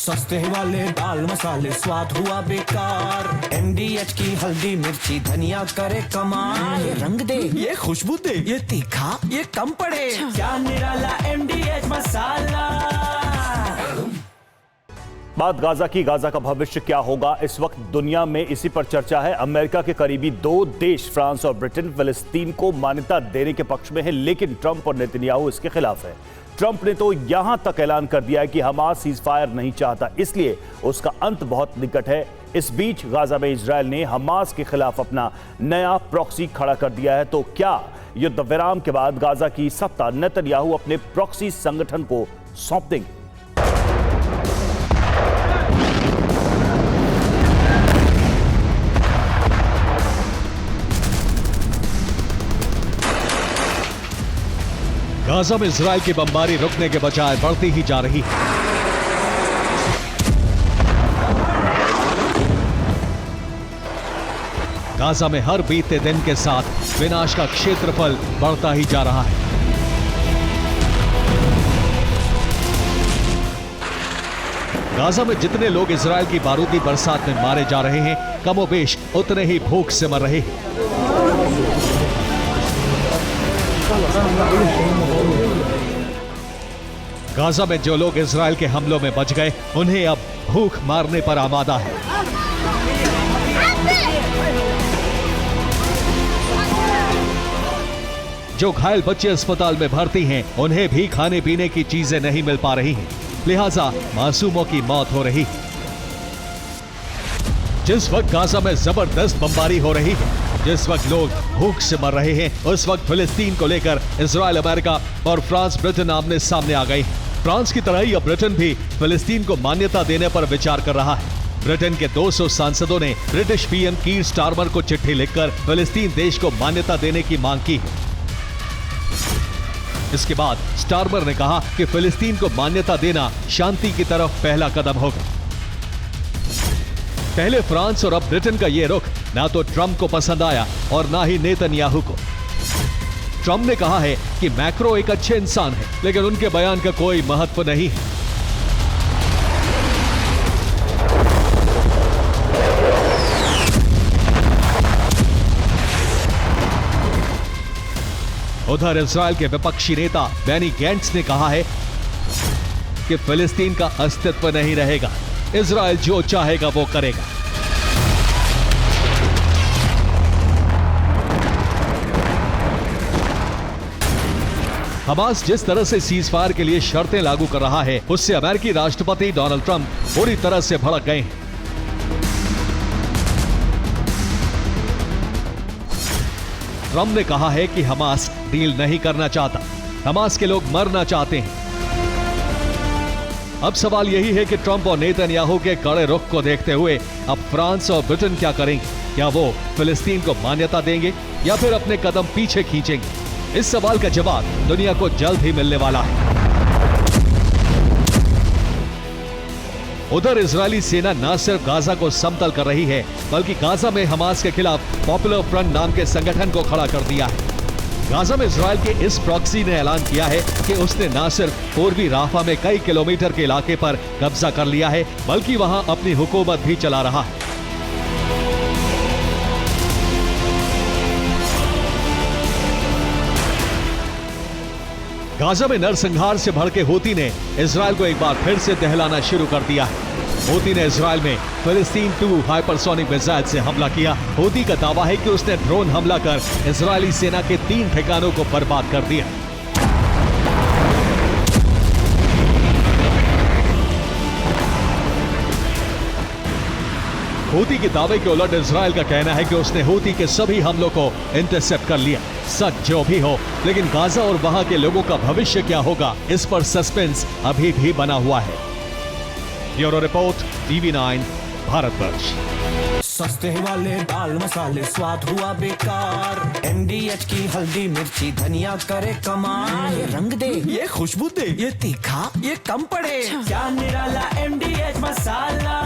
सस्ते वाले दाल मसाले स्वाद हुआ बेकार। MDH की हल्दी मिर्ची धनिया करे कमाल। ये रंग दे, ये खुशबू दे, ये तीखा, ये कम पड़े। क्या निराला MDH मसाला। बात गाजा की। गाजा का भविष्य क्या होगा, इस वक्त दुनिया में इसी पर चर्चा है। अमेरिका के करीबी दो देश फ्रांस और ब्रिटेन फिलिस्तीन को मान्यता देने के पक्ष में है, लेकिन ट्रंप और नेतन्याहू इसके खिलाफ है। ट्रंप ने तो यहां तक ऐलान कर दिया है कि हमास सीज़फायर नहीं चाहता, इसलिए उसका अंत बहुत निकट है। इस बीच गाजा में इजरायल ने हमास के खिलाफ अपना नया प्रॉक्सी खड़ा कर दिया है। तो क्या युद्ध विराम के बाद गाजा की सत्ता नेतन्याहू अपने प्रॉक्सी संगठन को सौंप देंगे? गाजा में इजरायल की बमबारी रुकने के बजाय बढ़ती ही जा रही है। गाजा में हर बीतते दिन के साथ विनाश का क्षेत्रफल बढ़ता ही जा रहा है। गाजा में जितने लोग इजरायल की बारूदी बरसात में मारे जा रहे हैं, कमोबेश उतने ही भूख से मर रहे हैं। गाजा में जो लोग इजरायल के हमलों में बच गए, उन्हें अब भूख मारने पर आमादा है। जो घायल बच्चे अस्पताल में भर्ती हैं, उन्हें भी खाने पीने की चीजें नहीं मिल पा रही हैं, लिहाजा मासूमों की मौत हो रही है। जिस वक्त गाजा में जबरदस्त बमबारी हो रही है, जिस वक्त लोग भूख से मर रहे हैं, उस वक्त फिलिस्तीन को लेकर इजरायल, अमेरिका और फ्रांस, ब्रिटेन आमने सामने आ गए। फ्रांस की तरह ही अब ब्रिटेन भी फिलिस्तीन को मान्यता देने पर विचार कर रहा है। ब्रिटेन के 200 सांसदों ने ब्रिटिश पीएम कीर स्टारमर को चिट्ठी लिखकर फिलिस्तीन देश को मान्यता देने की मांग की है। इसके बाद स्टारमर ने कहा कि फिलिस्तीन को मान्यता देना शांति की तरफ पहला कदम होगा। पहले फ्रांस और अब ब्रिटेन का यह रुख ना तो ट्रंप को पसंद आया और ना ही नेतन्याहू को। ट्रंप ने कहा है कि मैक्रो एक अच्छे इंसान है, लेकिन उनके बयान का कोई महत्व नहीं है। उधर इजरायल के विपक्षी नेता बेनी गैंट्स ने कहा है कि फिलिस्तीन का अस्तित्व नहीं रहेगा, इजरायल जो चाहेगा वो करेगा। हमास जिस तरह से सीज़फायर के लिए शर्तें लागू कर रहा है, उससे अमेरिकी राष्ट्रपति डोनाल्ड ट्रंप पूरी तरह से भड़क गए हैं। ट्रंप ने कहा है कि हमास डील नहीं करना चाहता, हमास के लोग मरना चाहते हैं। अब सवाल यही है कि ट्रंप और नेतन्याहू के कड़े रुख को देखते हुए अब फ्रांस और ब्रिटेन क्या करेंगे? क्या वो फिलिस्तीन को मान्यता देंगे या फिर अपने कदम पीछे खींचेंगे? इस सवाल का जवाब दुनिया को जल्द ही मिलने वाला है। उधर इजरायली सेना न सिर्फ गाजा को समतल कर रही है, बल्कि गाजा में हमास के खिलाफ पॉपुलर फ्रंट नाम के संगठन को खड़ा कर दिया है। गाजा में इजरायल के इस प्रॉक्सी ने ऐलान किया है कि उसने न सिर्फ पूर्वी राफा में कई किलोमीटर के इलाके पर कब्जा कर लिया है, बल्कि वहां अपनी हुकूमत भी चला रहा है। गाजा में नरसंहार से भड़के हूती ने इजरायल को एक बार फिर से दहलाना शुरू कर दिया है। हूती ने इजरायल में फिलिस्तीन 2 हाइपरसोनिक मिसाइल से हमला किया। हूती का दावा है कि उसने ड्रोन हमला कर इजरायली सेना के 3 ठिकानों को बर्बाद कर दिया। हूती के दावे के उलट इजरायल का कहना है कि उसने हूती के सभी हमलों को इंटरसेप्ट कर लिया। सच जो भी हो, लेकिन गाजा और वहां के लोगों का भविष्य क्या होगा, इस पर सस्पेंस अभी भी बना हुआ है। Bureau report, TV9 Bharatvarsh. सस्ते वाले दाल मसाले स्वाद हुआ बेकार। MDH की हल्दी मिर्ची धनिया करे कमाल। ये रंग दे, ये खुशबू दे, ये तीखा, ये कम पड़े। क्या निराला MDH मसाला।